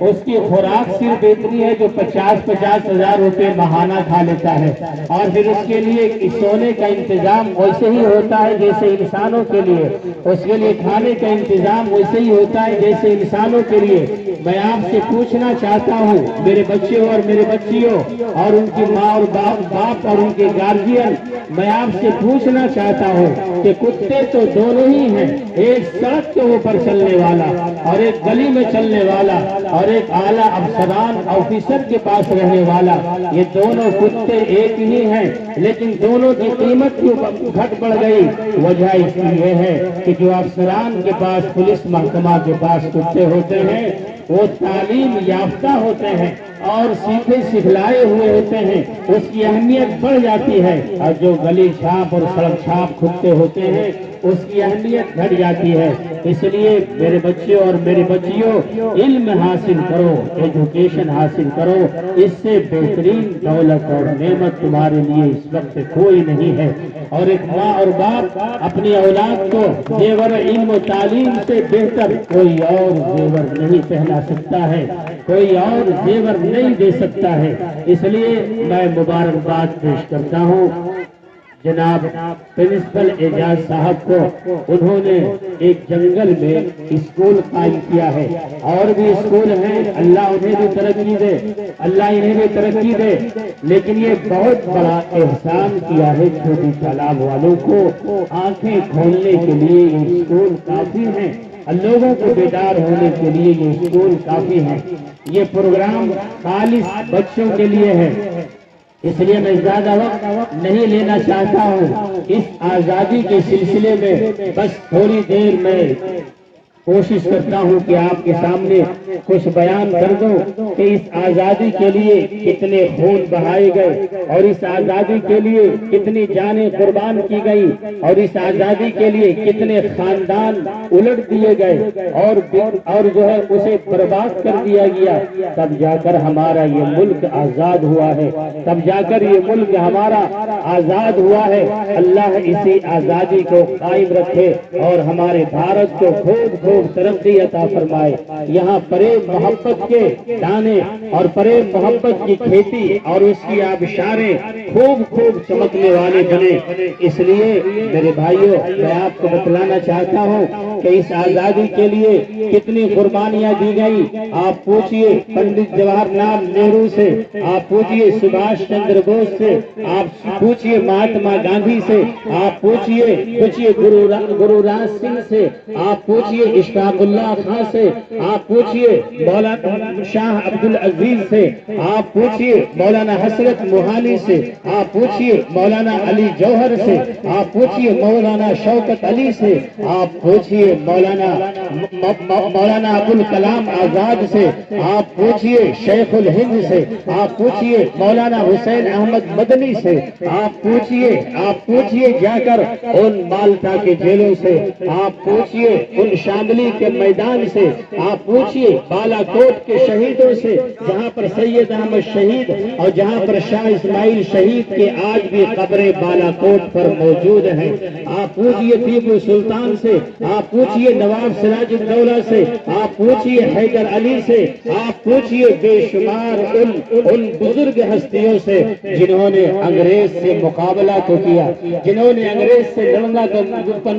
اس کی خوراک صرف اتنی ہے جو 50-50 ہزار روپے ماہانہ کھا لیتا ہے، اور پھر اس کے لیے سونے کا انتظام ویسے ہی ہوتا ہے جیسے انسانوں کے لیے، اس کے لیے کھانے کا انتظام ویسے ہی ہوتا ہے جیسے انسانوں کے لیے۔ میں آپ سے پوچھنا چاہتا ہوں میرے بچوں اور میرے بچیوں اور ان کی ماں اور باپ اور ان کے گارجین، میں آپ سے پوچھنا چاہتا ہوں کہ کتے تو دونوں ہی ہیں، ایک سڑک کے اوپر چلنے والا اور ایک گلی میں چلنے والا اور ایک اعلیٰ افسران آفیسر کے پاس رہنے والا، یہ دونوں کتے ایک ہی ہیں، لیکن دونوں کی قیمت کیوں گھٹ بڑھ گئی؟ وجہ اس کی یہ ہے کہ جو افسران کے پاس، پولیس محکمہ کے پاس کتے ہوتے ہیں وہ تعلیم یافتہ ہوتے ہیں اور سیکھے سکھلائے ہوئے ہوتے ہیں، اس کی اہمیت بڑھ جاتی ہے، اور جو گلی چھاپ اور سڑک چھاپ کتے ہوتے ہیں اس کی اہمیت گھٹ جاتی ہے۔ اس لیے میرے بچوں اور میری بچیوں، علم حاصل کرو، ایجوکیشن حاصل کرو، اس سے بہترین دولت اور نعمت تمہارے لیے اس وقت کوئی نہیں ہے۔ اور ایک ماں اور باپ اپنی اولاد کو زیور علم و تعلیم سے بہتر کوئی اور زیور نہیں پہنا سکتا ہے، کوئی اور زیور نہیں دے سکتا ہے۔ اس لیے میں مبارکباد پیش کرتا ہوں جناب پرنسپل اعجاز صاحب کو، انہوں نے ایک جنگل میں اسکول قائم کیا ہے، اور بھی اسکول ہیں، اللہ انہیں بھی ترقی دے، اللہ انہیں بھی ترقی دے، لیکن یہ بہت بڑا احسان کیا ہے چھوٹی تالاب والوں کو، آنکھیں کھولنے کے لیے یہ اسکول کافی ہیں، لوگوں کو بیدار ہونے کے لیے یہ اسکول کافی ہیں۔ یہ پروگرام خالص بچوں کے لیے ہے، اس لیے میں زیادہ وقت نہیں لینا چاہتا ہوں۔ اس آزادی کے سلسلے میں بس تھوڑی دیر میں کوشش کرتا ہوں کہ آپ کے سامنے کچھ بیان کر دوں کہ اس آزادی کے لیے کتنے خون بہائے گئے، اور اس آزادی کے لیے کتنی جانیں قربان کی گئی، اور اس آزادی کے لیے کتنے خاندان الٹ دیے گئے اور جو ہے اسے برباد کر دیا گیا، تب جا کر ہمارا یہ ملک آزاد ہوا ہے، تب جا کر یہ ملک ہمارا آزاد ہوا ہے۔ اللہ اسی آزادی کو قائم رکھے اور ہمارے بھارت کو خوب ترقی عطا فرمائے۔ یہاں فریب محبت کے دانے اور فریب محبت کی کھیتی اور اس کی آبشاریں خوب چمکنے والے بنے۔ اس لیے میرے بھائیوں، میں آپ کو بتلانا چاہتا ہوں کہ اس آزادی کے لیے کتنی قربانیاں دی گئی۔ آپ پوچھئے پنڈت جواہر لال نہرو سے، آپ پوچھئے سبھاش چندر بوس سے، آپ پوچھئے مہاتما گاندھی سے، آپ پوچھئے گرو راج سنگھ سے، آپ پوچھئے اشفاق اللہ خان سے، آپ پوچھئے مولانا شاہ عبد العزیز سے، آپ پوچھئے مولانا حسرت موہانی سے، آپ پوچھئے مولانا علی جوہر سے، آپ پوچھئے مولانا شوکت علی سے، آپ پوچھئے مولانا ابوالکلام آزاد سے، آپ پوچھئے شیخ الہند سے، آپ پوچھئے مولانا حسین احمد مدنی سے، آپ پوچھئے جا کر ان مالٹا کے جیلوں سے، آپ پوچھئے ان شاملی کے میدان سے، آپ پوچھئے بالا کوٹ کے شہیدوں سے، جہاں پر سید احمد شہید اور جہاں پر شاہ اسماعیل شہید کے آج بھی قبریں بالا کوٹ پر موجود ہیں، آپ پوچھئے ٹیپو سلطان سے، آپ پوچھئے نواب سراج الدولہ سے، آپ پوچھئے حیدر علی سے، آپ پوچھئے بے شمار ان بزرگ ہستیوں سے جنہوں نے انگریز سے مقابلہ تو کیا، جنہوں نے انگریز سے لڑنا تو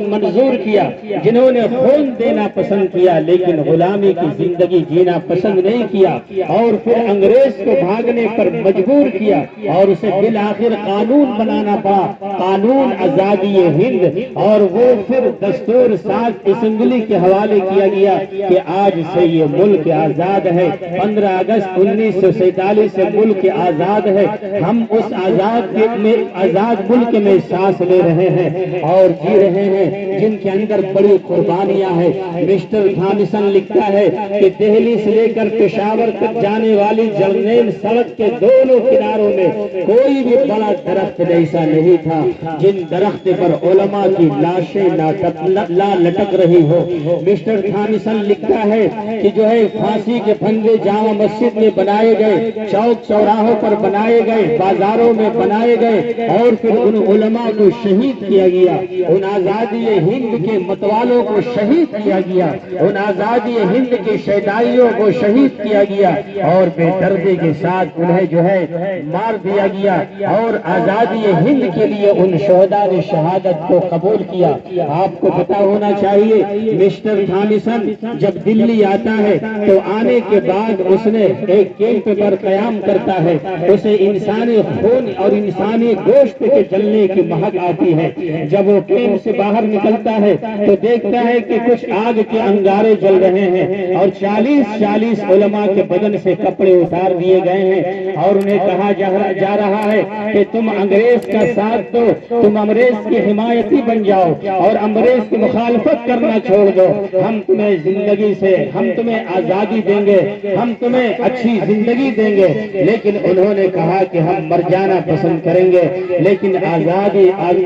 منظور کیا، جنہوں نے خون دینا پسند کیا لیکن غلامی کی زندگی جینا پسند نہیں کیا، اور پھر انگریز کو بھاگنے پر مجبور کیا اور اسے بالآخر قانون بنانا پڑا، قانون آزادی ہند، اور وہ پھر دستور ساز اسمبلی کے حوالے کیا گیا کہ آج سے یہ ملک آزاد ہے، 15 اگست 1947 سے ملک آزاد ہے، ہم اس آزاد ملک میں سانس لے رہے ہیں اور جی رہے ہیں جن کے اندر بڑی قربانیاں ہیں۔ مسٹر تھامسن لکھتا ہے کہ دہلی سے لے کر پشاور تک جانے والی جرنیل سڑک کے دونوں کناروں میں کوئی بھی بڑا درخت ایسا نہیں تھا جن درخت پر علماء کی لاشیں نہ لٹک رہی ہو۔ مسٹر تھامسن لکھتا ہے کہ جو ہے پھانسی کے پھندے جامع مسجد میں بنائے گئے، چوک چوراہوں پر بنائے گئے، بازاروں میں بنائے گئے، اور پھر ان علماء کو شہید کیا گیا، ان آزادی ہند کے متوالوں کو شہید کیا گیا، ان آزادی ہند کے شہدائیوں کو شہید کیا گیا، اور بے دردی کے ساتھ انہیں جو ہے مار دیا گیا، اور آزادی ہند کے لیے ان شہداء نے شہادت کو قبول کیا۔ آپ کو پتا ہونا چاہیے مسٹر تھامسن جب دلی آتا ہے تو آنے کے بعد اس نے ایک کیمپ پر قیام کرتا ہے، اسے انسانی خون اور انسانی گوشت کے جلنے کی مہک آتی ہے۔ جب وہ کیمپ سے باہر نکلتا ہے تو دیکھتا ہے کہ کچھ آگ کے انگارے جل رہے ہیں، اور 40 علماء کے بدن سے کپڑے اتار دیے گئے ہیں، اور انہیں کہا جا رہا ہے کہ تم انگریز کا ساتھ دو، تم انگریز کی حمایتی بن جاؤ اور انگریز کی مخالفت کرنا چھوڑ دو، ہم تمہیں زندگی سے، ہم تمہیں آزادی دیں گے، ہم تمہیں اچھی زندگی دیں گے۔ لیکن انہوں نے کہا کہ ہم مر جانا پسند کریں گے، لیکن آزادی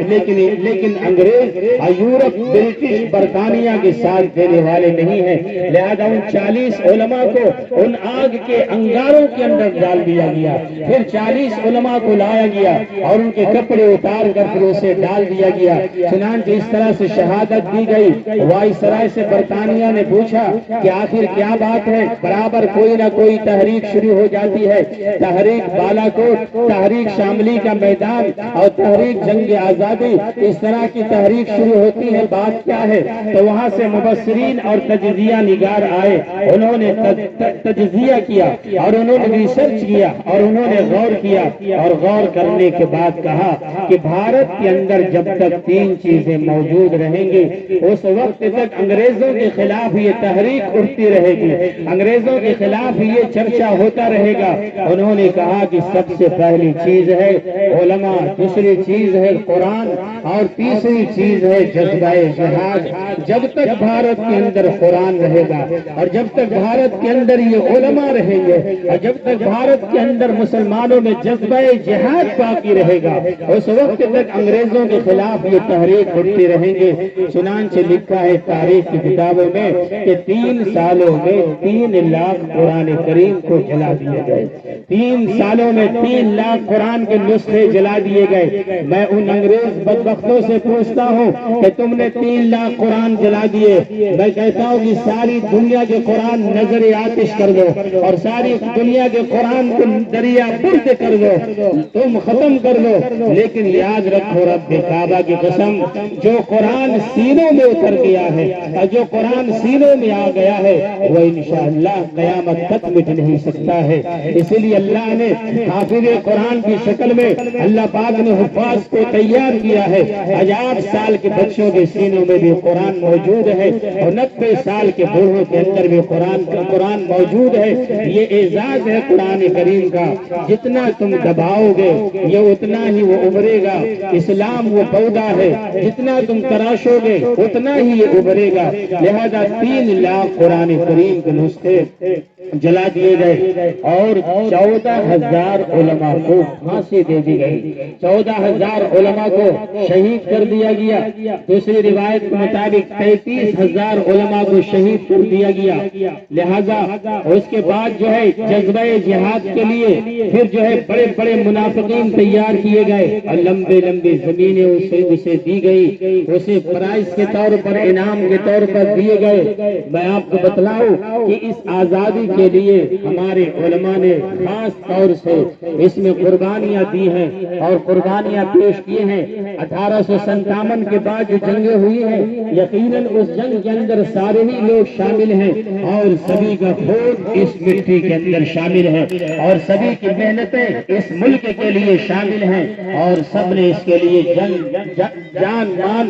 لیکن انگریز یورپ برٹش برطانیہ کے ساتھ دینے والے نہیں ہیں، لہذا ان 40 علماء کو ان آگ کے انگاروں کے اندر ڈال دیا گیا۔ پھر 40 علماء کو لایا گیا اور ان کے کپڑے اتار کر پھر اسے ڈال دیا گیا۔ چنانچہ اس طرح سے شہادت دی گئی۔ وائسرائے سے برطانیہ نے پوچھا کہ آخر کیا بات ہے، برابر کوئی نہ کوئی تحریک شروع ہو جاتی ہے، تحریک بالا کوٹ، تحریک شاملی کا میدان اور تحریک جنگ آزادی، اس طرح کی تحریک شروع ہوتی ہے، بات کیا ہے؟ تو وہاں سے مبصرین اور تجزیہ نگار آئے، انہوں نے تجزیہ کیا اور انہوں نے ریسرچ کیا اور انہوں نے غور کیا، اور غور کرنے کے بعد کہا کہ بھارت کے اندر جب تک 3 چیزیں موجود رہیں گی اس وقت تک انگریزوں کے خلاف یہ تحریک اٹھتی رہے گی، انگریزوں کے خلاف یہ چرچا ہوتا رہے گا۔ انہوں نے کہا کہ سب سے پہلی چیز ہے علماء، دوسری چیز ہے قرآن، اور تیسری چیز ہے جذبہ جہاد۔ جب تک بھارت کے اندر قرآن رہے گا، اور جب تک بھارت کے اندر یہ علماء رہیں گے، اور جب تک بھارت کے اندر مسلمانوں میں جذبہ جہاد باقی رہے گا، اس وقت تک انگریزوں کے خلاف یہ تحریک اٹھتی رہیں گے۔ چنانچہ لکھا ہے تاریخ کی کتابوں میں کہ 3 سالوں میں 3 لاکھ قرآن کریم کو جلا دیے گئے، 3 سالوں میں 3 لاکھ قرآن کے نسخے جلا دیے گئے۔ میں ان انگریز بدبختوں سے پوچھتا ہوں کہ تم نے 3 لاکھ قرآن جلا دیے، میں کہتا ہوں کہ ساری دنیا کے قرآن نظر آتش کر دو اور ساری دنیا کے قرآن کو دریا برد کر دو، تم ختم کر دو، لیکن یاد رکھو رب کعبہ کی قسم، جو قرآن سینوں میں اتر گیا ہے اور جو قرآن سینوں میں آ گیا ہے وہ انشاءاللہ قیامت تک مٹ نہیں سکتا ہے۔ اسی لیے اللہ نے حافظ قرآن کی شکل میں اللہ پاک نے حفاظ کو تیار کیا ہے۔ 1000 سال کے بچوں کے سینوں میں بھی قرآن موجود ہے، اور 90 سال کے بوڑھوں کے اندر بھی قرآن موجود ہے۔ یہ اعزاز ہے قرآن کریم کا، جتنا تم دباؤ گے یہ اتنا ہی وہ ابھرے گا۔ اسلام وہ پودا ہے، جتنا تم تراشو گے اتنا ہی یہ ابھرے گا۔ لہذا 3 لاکھ قرآن کریم کے نسخے جلا دیے گئے، اور 14,000 علماء کو پھانسی دے دی گئی، 14,000 علماء کو شہید کر دیا گیا۔ دوسری روایت کے مطابق 33,000 علماء کو شہید کر دیا گیا۔ لہذا اس کے بعد جو ہے جذبہ جہاد کے لیے پھر جو ہے بڑے بڑے منافقین تیار کیے گئے، اور لمبے لمبے زمینیں اسے دی گئی، اسے پرائز کے طور پر، انعام کے طور پر دیے گئے۔ میں آپ کو بتلاؤں کہ اس آزادی کے لیے ہمارے علماء نے خاص طور سے اس میں قربانیاں دی ہیں اور قربانیاں پیش کی ہیں۔ 1857 کے بعد جو جنگیں ہوئی ہیں، یقیناً اس جنگ کے اندر سارے ہی لوگ شامل ہیں، اور سبھی کا خون اس مٹی کے اندر شامل ہے، اور سبھی کی محنتیں اس ملک کے لیے شامل ہیں، اور سب نے اس کے لیے جان مان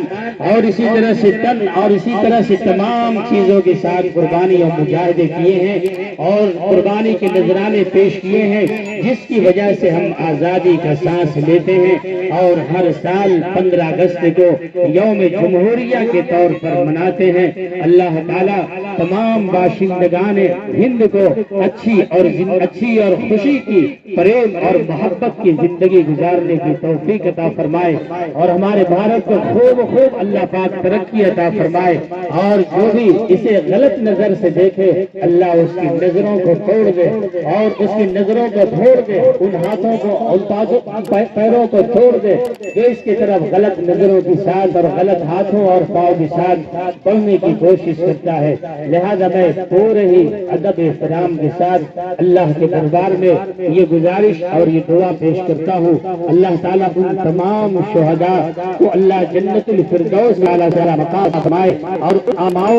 اور اسی طرح سے تن اور اسی طرح سے تمام چیزوں کے ساتھ قربانی اور مجاہدے کیے ہیں اور قربانی کے نذرانے پیش کیے ہیں، جس کی وجہ سے ہم آزادی کا سانس لیتے ہیں، اور ہر سال 15 اگست کو یوم جمہوریہ کے طور پر مناتے ہیں۔ اللہ تعالیٰ تمام باشندگان ہند کو اچھی اور خوشی کی پریم اور محبت کی زندگی گزارنے کی توفیق عطا فرمائے، اور ہمارے بھارت کو خوب اللہ پاک ترقی عطا فرمائے، اور جو بھی اسے غلط نظر سے دیکھے اللہ اس کی نظروں کو توڑ دے اور اس کی نظروں کو توڑ دے، ان ہاتھوں کو ان پیروں کو توڑ دے جو اس کی طرف غلط نظروں کے ساتھ اور غلط ہاتھوں اور پاؤں کے ساتھ پڑھنے کی کوشش کرتا ہے۔ لہذا میں پورے ہی ادب احترام کے ساتھ اللہ کے دربار میں یہ گزارش اور یہ دعا پیش کرتا ہوں، اللہ تعالیٰ ان تمام شہداء کو اللہ جنت الفردوس اعلیٰ مقام فرمائے اور اعمال